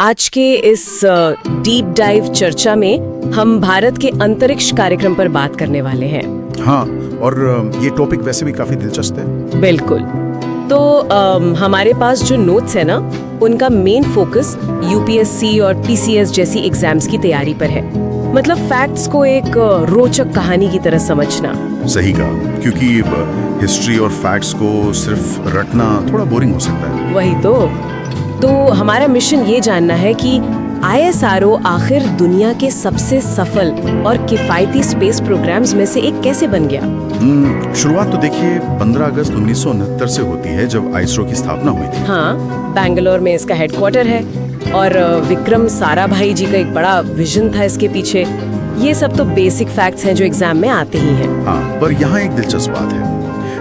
आज के इस डीप डाइव चर्चा में हम भारत के अंतरिक्ष कार्यक्रम पर बात करने वाले हैं। हाँ, और ये टॉपिक वैसे भी काफी दिलचस्प है। बिल्कुल। तो हमारे पास जो नोट्स है ना, उनका मेन फोकस यूपीएससी और पीसीएस जैसी एग्जाम्स की तैयारी पर है। मतलब फैक्ट्स को एक रोचक कहानी की तरह समझना। सही कहा, क्योंकि हिस्ट्री और फैक्ट्स को सिर्फ रटना थोड़ा बोरिंग हो सकता है। वही तो हमारा मिशन ये जानना है कि आईएसआरओ आखिर दुनिया के सबसे सफल और किफायती स्पेस प्रोग्राम्स में से एक कैसे बन गया। शुरुआत तो देखिए 15 अगस्त 1969 से होती है, जब आईएसआरओ की स्थापना हुई थी। हाँ, बेंगलोर में इसका हेडक्वार्टर है और विक्रम साराभाई जी का एक बड़ा विजन था इसके पीछे। ये सब तो बेसिक फैक्ट्स हैं जो एग्जाम में आते ही हैं। हाँ, पर यहाँ एक दिलचस्प बात है।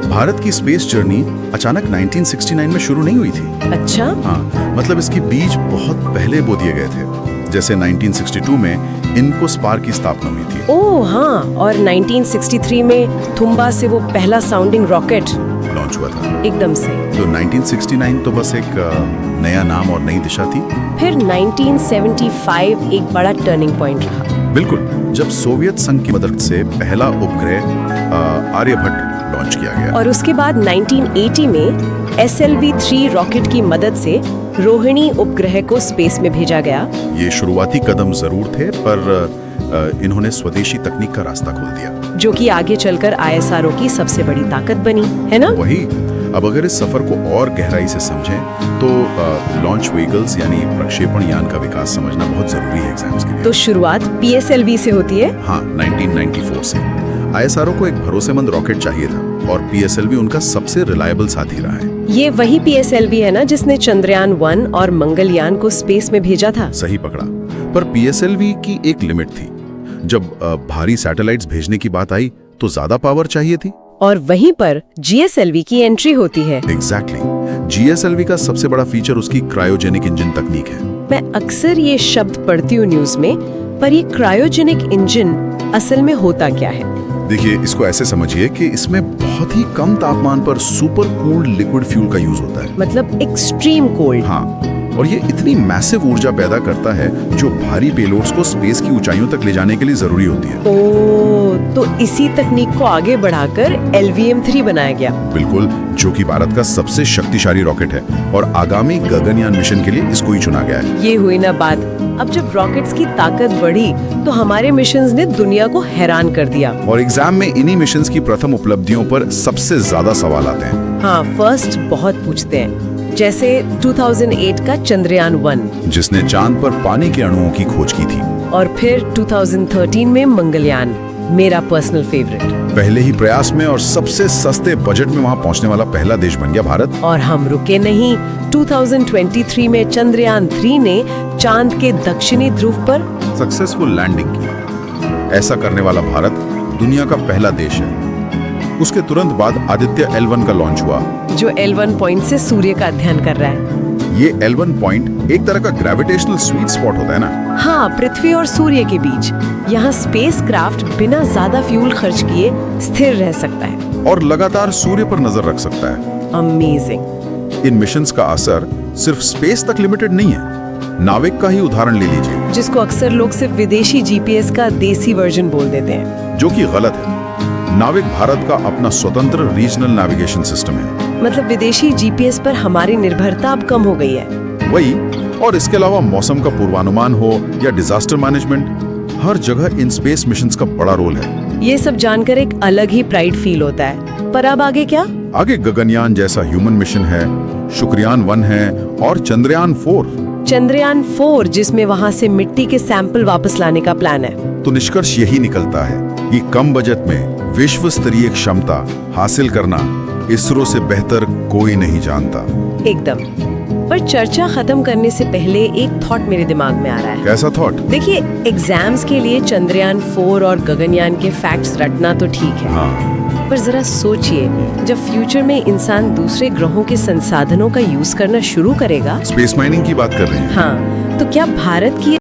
भारत की स्पेस जर्नी अचानक 1969 में शुरू नहीं हुई थी। अच्छा? हाँ, मतलब इसके बीज बहुत पहले बो दिए गए थे। जैसे 1962 में इनकोस्पार की स्थापना हुई थी। ओह हाँ, और 1963 में थुम्बा से वो पहला साउंडिंग रॉकेट लॉन्च हुआ था। एकदम से। तो 1969 तो बस एक नया नाम और नई दिशा थी। फिर 1975 एक बड़ा टर्निंग पॉइंट रहा। बिल्कुल, जब सोवियत संघ की मदद से पहला उपग्रह आर्यभट्ट लॉन्च किया गया। और उसके बाद 1980 में SLV-3 रॉकेट की मदद से रोहिणी उपग्रह को स्पेस में भेजा गया। ये शुरुआती कदम जरूर थे, पर इन्होंने स्वदेशी तकनीक का रास्ता खोल दिया, जो कि आगे चलकर आईएसआरओ की सबसे बड़ी ताकत बनी, है ना? वही। अब अगर इस सफर को और गहराई से समझें तो लॉन्च व्हीकल्स यानी प्रक्षेपण यान का विकास समझना बहुत जरूरी है एग्जाम्स के लिए। तो शुरुआत PSLV से होती है। हाँ, 1994 से आईएसआरओ को एक भरोसेमंद रॉकेट चाहिए था और PSLV उनका सबसे रिलायबल साथी रहा है। ये वही PSLV है ना जिसने चंद्रयान 1 और मंगलयान को स्पेस में भेजा था। सही पकड़ा, पर PSLV की एक लिमिट थी। जब भारी सैटेलाइट्स भेजने की बात आई तो ज्यादा पावर चाहिए थी। और वहीं पर GSLV की एंट्री होती है। एग्जैक्टली। GSLV का सबसे बड़ा फीचर उसकी क्रायोजेनिक इंजन तकनीक है। मैं अक्सर ये शब्द पढ़ती हूँ न्यूज में, पर ये क्रायोजेनिक इंजन असल में होता क्या है? देखिए, इसको ऐसे समझिए कि इसमें बहुत ही कम तापमान पर सुपर कूल्ड लिक्विड फ्यूल का यूज होता है। मतलब एक्सट्रीम कोल्ड। हाँ, और ये इतनी मैसिव ऊर्जा पैदा करता है जो भारी पेलोड्स को स्पेस की ऊंचाइयों तक ले जाने के लिए जरूरी होती है। ओह, तो इसी तकनीक को आगे बढ़ाकर LVM-3 बनाया गया। बिल्कुल, जो कि भारत का सबसे शक्तिशाली रॉकेट है और आगामी गगनयान मिशन के लिए इसको ही चुना गया है। ये हुई ना बात। अब जब रॉकेट्स की ताकत बढ़ी तो हमारे मिशंस ने दुनिया को हैरान कर दिया। और एग्जाम में इन्हीं मिशंस की प्रथम उपलब्धियों पर सबसे ज्यादा सवाल आते हैं। हाँ, फर्स्ट बहुत पूछते हैं। जैसे 2008 का चंद्रयान 1, जिसने चांद पर पानी के अणुओं की खोज की थी। और फिर 2013 में मंगलयान, मेरा पर्सनल फेवरेट। पहले ही प्रयास में और सबसे सस्ते बजट में वहां पहुंचने वाला पहला देश बन गया भारत। और हम रुके नहीं। 2023 में चंद्रयान 3 ने चांद के दक्षिणी ध्रुव पर सक्सेसफुल लैंडिंग की। ऐसा करने वाला भारत दुनिया का पहला देश है। उसके तुरंत बाद आदित्य L1 का लॉन्च हुआ, जो L1 पॉइंट से सूर्य का अध्ययन कर रहा है। ये L1 पॉइंट एक तरह का ग्रेविटेशनल स्वीट स्पॉट होता है ना। हाँ, पृथ्वी और सूर्य के बीच। यहाँ स्पेसक्राफ्ट बिना ज्यादा फ्यूल खर्च किए स्थिर रह सकता है और लगातार सूर्य पर नजर रख सकता है। अमेजिंग। इन मिशंस का असर सिर्फ स्पेस तक लिमिटेड नहीं है। नाविक का ही उदाहरण ले लीजिए, जिसको अक्सर लोग सिर्फ विदेशी GPS का देसी वर्जन बोल देते हैं, जो कि गलत है। नाविक भारत का अपना स्वतंत्र रीजनल नेविगेशन सिस्टम है। मतलब विदेशी GPS पर हमारी निर्भरता अब कम हो गई है। वही, और इसके अलावा मौसम का पूर्वानुमान हो या डिजास्टर मैनेजमेंट, हर जगह इन स्पेस मिशंस का बड़ा रोल है। ये सब जानकर एक अलग ही प्राइड फील होता है। पर अब आगे क्या? आगे गगनयान जैसा ह्यूमन मिशन है, शुक्रयान 1 है और चंद्रयान 4। चंद्रयान 4 जिसमें वहाँ से मिट्टी के सैंपल वापस लाने का प्लान है। तो निष्कर्ष यही निकलता है कि कम बजट में विश्व स्तरीय क्षमता हासिल करना इसरो से बेहतर कोई नहीं जानता। एकदम। पर चर्चा खत्म करने से पहले एक थॉट मेरे दिमाग में आ रहा है। कैसा थॉट? देखिए, एग्जाम्स के लिए चंद्रयान 4 और गगनयान के फैक्ट्स रटना तो ठीक है। हाँ। पर जरा सोचिए, जब फ्यूचर में इंसान दूसरे ग्रहों के संसाधनों का यूज करना शुरू करेगा। स्पेस माइनिंग की बात कर रहे हैं। हाँ, तो क्या भारत की